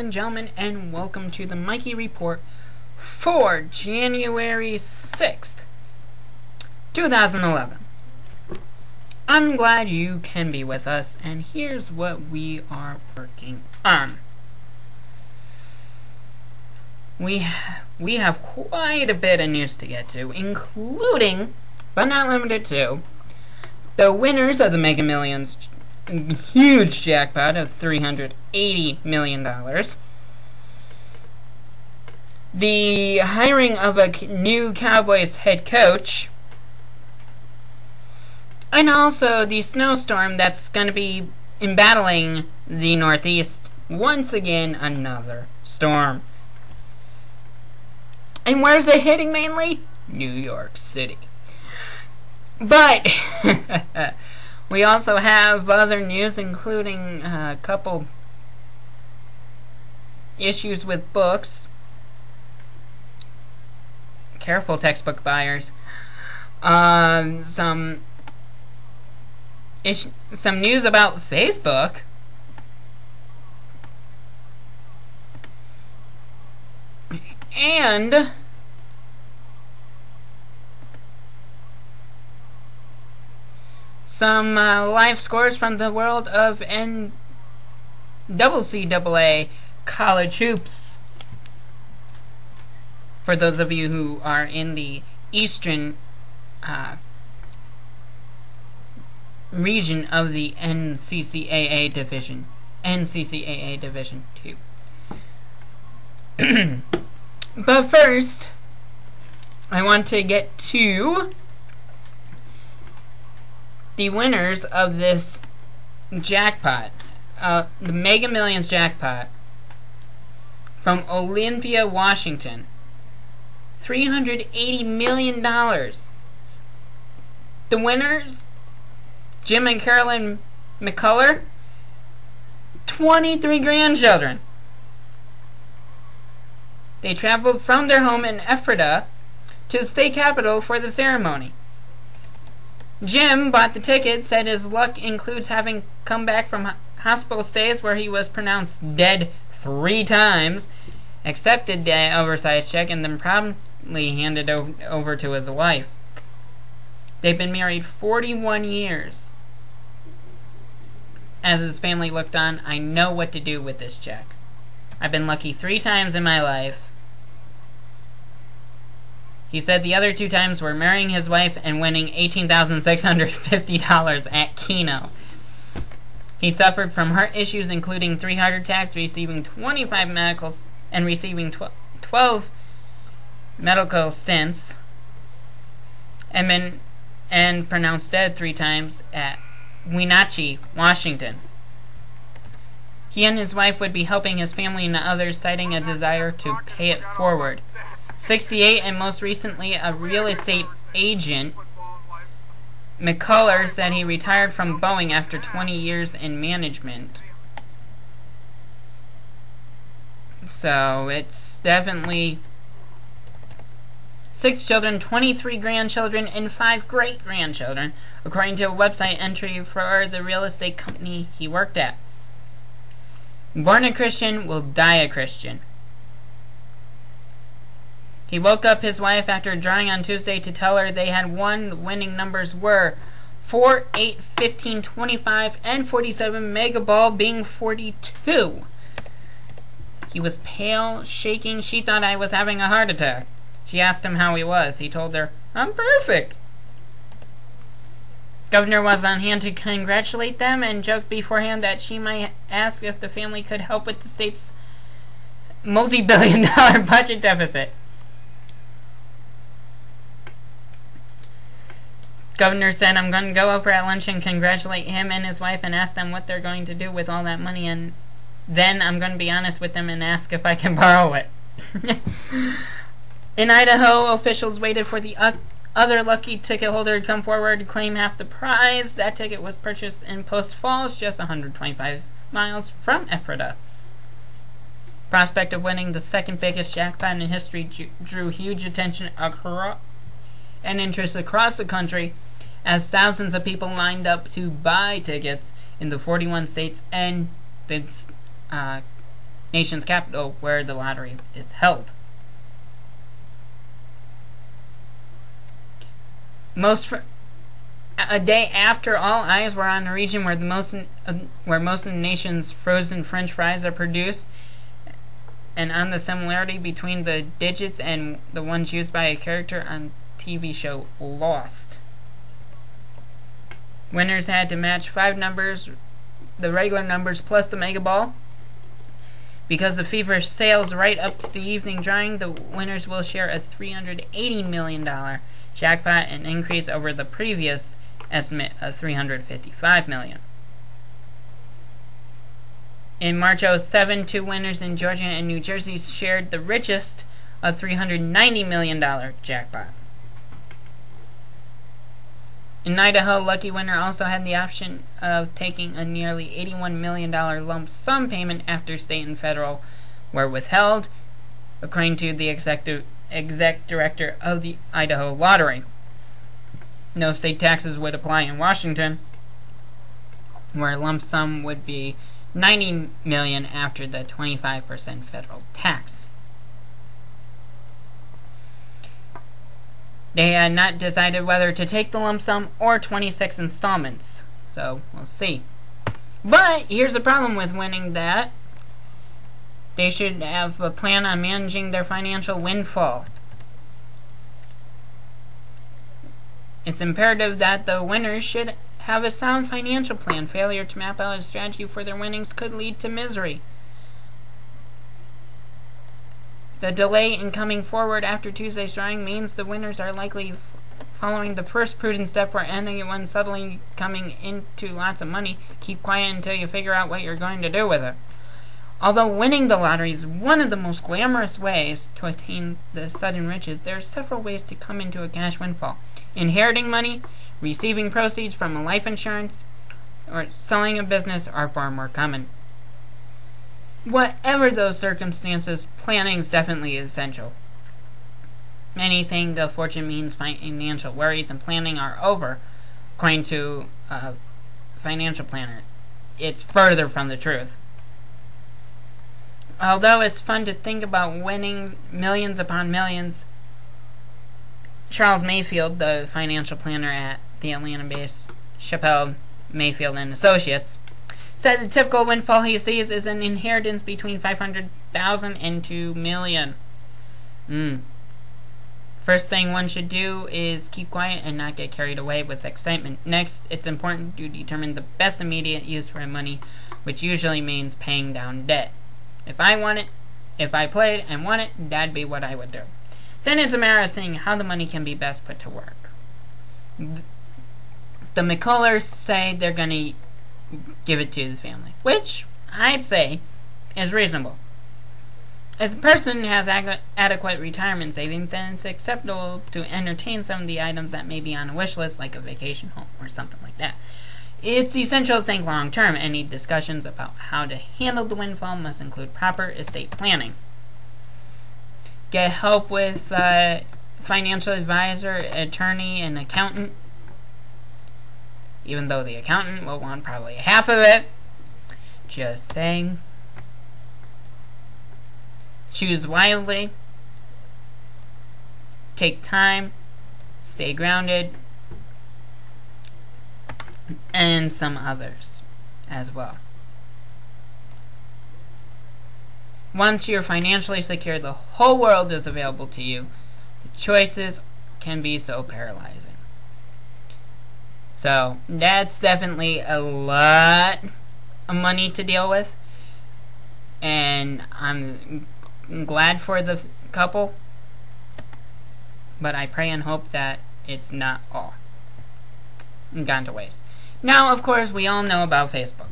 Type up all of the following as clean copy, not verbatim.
and gentlemen, and welcome to the Mikey Report for January 6th, 2011. I'm glad you can be with us, and here's what we are working on. We have quite a bit of news to get to, including, but not limited to, the winners of the Mega Millions huge jackpot of $380 million, the hiring of a new Cowboys head coach, and also the snowstorm that's going to be embattling the Northeast. Once again, another storm. And where's it hitting mainly? New York City. But we also have other news, including a couple issues with books. Careful, textbook buyers. Some news about Facebook. And some live scores from the world of NCAA college hoops. For those of you who are in the eastern region of the NCAA division, NCAA Division 2. But first, I want to get to the winners of this jackpot, the Mega Millions jackpot from Olympia, Washington. $380 million. The winners, Jim and Carolyn McCullough, 23 grandchildren. They traveled from their home in Ephrata to the state capitol for the ceremony. Jim bought the ticket, said his luck includes having come back from hospital stays where he was pronounced dead 3 times, accepted the oversized check, and then promptly handed over to his wife. They've been married 41 years. As his family looked on, I know what to do with this check. I've been lucky 3 times in my life. He said the other 2 times were marrying his wife and winning $18,650 at Keno. He suffered from heart issues, including 3 heart attacks, receiving 25 medicals, and receiving 12 medical stents, and pronounced dead 3 times at Wenatchee, Washington. He and his wife would be helping his family and others, citing a desire to pay it forward. 68 and most recently a real estate agent, McCullough said he retired from Boeing after 20 years in management. So it's definitely 6 children, 23 grandchildren, and 5 great-grandchildren, according to a website entry for the real estate company he worked at. Born a Christian, will die a Christian. He woke up his wife after drawing on Tuesday to tell her they had won. The winning numbers were 4, 8, 15, 25, and 47, Mega Ball being 42. He was pale, shaking. She thought I was having a heart attack. She asked him how he was. He told her, "I'm perfect." Governor was on hand to congratulate them and joked beforehand that she might ask if the family could help with the state's multi-billion-dollar budget deficit. Governor said, "I'm going to go over at lunch and congratulate him and his wife and ask them what they're going to do with all that money, and then I'm going to be honest with them and ask if I can borrow it." In Idaho, officials waited for the other lucky ticket holder to come forward to claim half the prize. That ticket was purchased in Post Falls, just 125 miles from Ephrata. Prospect of winning the second biggest jackpot in history drew huge attention and interest across the country, as thousands of people lined up to buy tickets in the 41 states and the nation's capital where the lottery is held. A day after all eyes were on the region where most of the nation's frozen French fries are produced, and on the similarity between the digits and the ones used by a character on TV show Lost. Winners had to match 5 numbers, the regular numbers plus the Mega Ball. Because of feverish sales right up to the evening drawing, the winners will share a $380 million jackpot, an increase over the previous estimate of $355 million. In March 2007, 2 winners in Georgia and New Jersey shared the richest of $390 million jackpot. In Idaho, lucky winner also had the option of taking a nearly $81 million lump sum payment after state and federal were withheld, according to the exec director of the Idaho Lottery. No state taxes would apply in Washington, where a lump sum would be $90 million after the 25% federal tax. They had not decided whether to take the lump sum or 26 installments, so we'll see. But here's the problem with winning that. They should have a plan on managing their financial windfall. It's imperative that the winners should have a sound financial plan. Failure to map out a strategy for their winnings could lead to misery. The delay in coming forward after Tuesday's drawing means the winners are likely following the first prudent step for ending one suddenly coming into lots of money. Keep quiet until you figure out what you're going to do with it. Although winning the lottery is one of the most glamorous ways to attain the sudden riches, there are several ways to come into a cash windfall. Inheriting money, receiving proceeds from a life insurance, or selling a business are far more common. Whatever those circumstances, planning is definitely essential. Many think the fortune means financial worries and planning are over, according to a financial planner. It's further from the truth. Although it's fun to think about winning millions upon millions, Charles Mayfield, the financial planner at the Atlanta-based Chappelle, Mayfield and Associates, said the typical windfall he sees is an inheritance between $500,000 and $2 million. First thing one should do is keep quiet and not get carried away with excitement. Next, it's important to determine the best immediate use for money, which usually means paying down debt. If I played and won it, that'd be what I would do. Then it's a matter of seeing how the money can be best put to work. The McCullers say they're going to give it to the family, which I'd say is reasonable. If the person has adequate retirement savings, then it's acceptable to entertain some of the items that may be on a wish list, like a vacation home or something like that. It's essential to think long term. Any discussions about how to handle the windfall must include proper estate planning. Get help with a financial advisor, attorney, and accountant, even though the accountant will want probably half of it. Just saying. Choose wisely. Take time. Stay grounded. And some others as well. Once you're financially secure, the whole world is available to you. The choices can be so paralyzing. So, that's definitely a lot of money to deal with. And I'm glad for the couple. But I pray and hope that it's not all gone to waste. Now, of course, we all know about Facebook.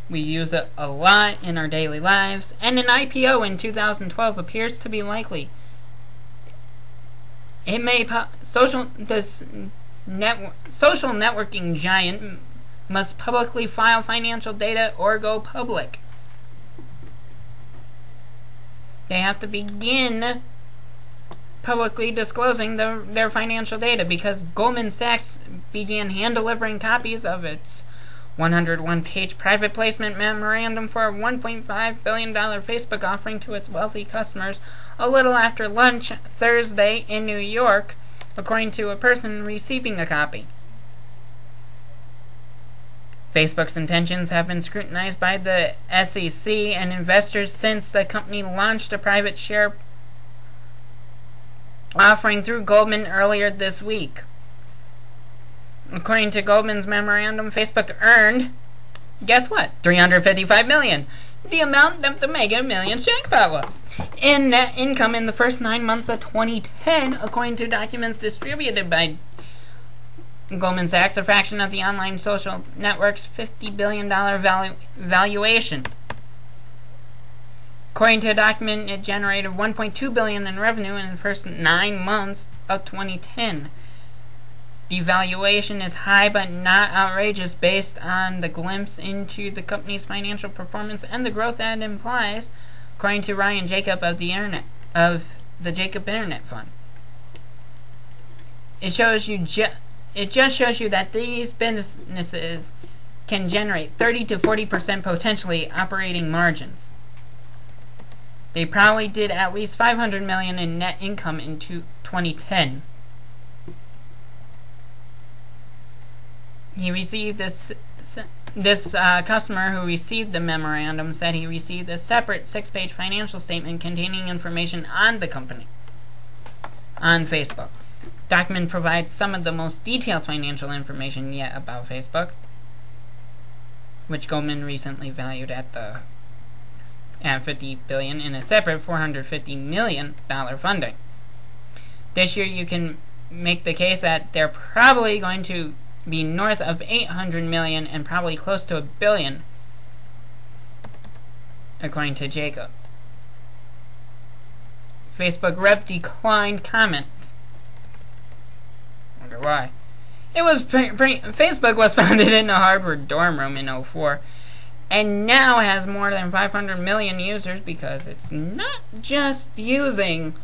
We use it a lot in our daily lives, and an IPO in 2012 appears to be likely. It may social networking giant must publicly file financial data or go public. They have to begin publicly disclosing their financial data, because Goldman Sachs began hand-delivering copies of its 101-page private placement memorandum for a $1.5 billion Facebook offering to its wealthy customers a little after lunch Thursday in New York, according to a person receiving a copy. Facebook's intentions have been scrutinized by the SEC and investors since the company launched a private share offering through Goldman earlier this week. According to Goldman's memorandum, Facebook earned, guess what, $355 million, the amount that the Mega Millions jackpot was, in net income in the first 9 months of 2010, according to documents distributed by Goldman Sachs, a fraction of the online social network's $50 billion valuation. According to a document, it generated $1.2 billion in revenue in the first 9 months of 2010. The valuation is high but not outrageous based on the glimpse into the company's financial performance and the growth that it implies, according to Ryan Jacob of the Jacob Internet Fund. It just shows you that these businesses can generate 30 to 40% potentially operating margins. They probably did at least $500 million in net income in 2010. He received this customer who received the memorandum said he received a separate 6-page financial statement containing information on the company on Facebook. The document provides some of the most detailed financial information yet about Facebook, which Goldman recently valued at $50 billion in a separate $450 million funding. This year you can make the case that they're probably going to be north of $800 million and probably close to $1 billion, according to Jacob. Facebook rep declined comment. Wonder why. Facebook was founded in a Harvard dorm room in 2004 and now has more than 500 million users because it's not just using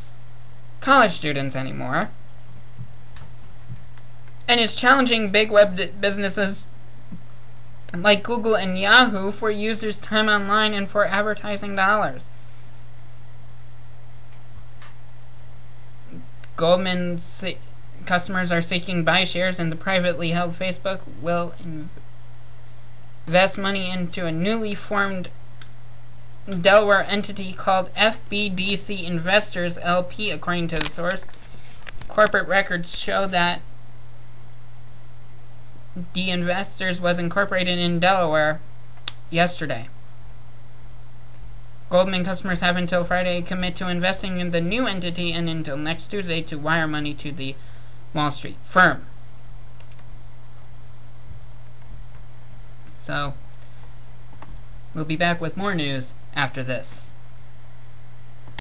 college students anymore. And it's challenging big web businesses like Google and Yahoo for users' time online and for advertising dollars. Goldman's customers are seeking buy shares in the privately held Facebook will invest money into a newly formed Delaware entity called FBDC Investors LP, according to the source. Corporate records show that the Investors was incorporated in Delaware yesterday. Goldman customers have until Friday to commit to investing in the new entity and until next Tuesday to wire money to the Wall Street firm. So, we'll be back with more news after this.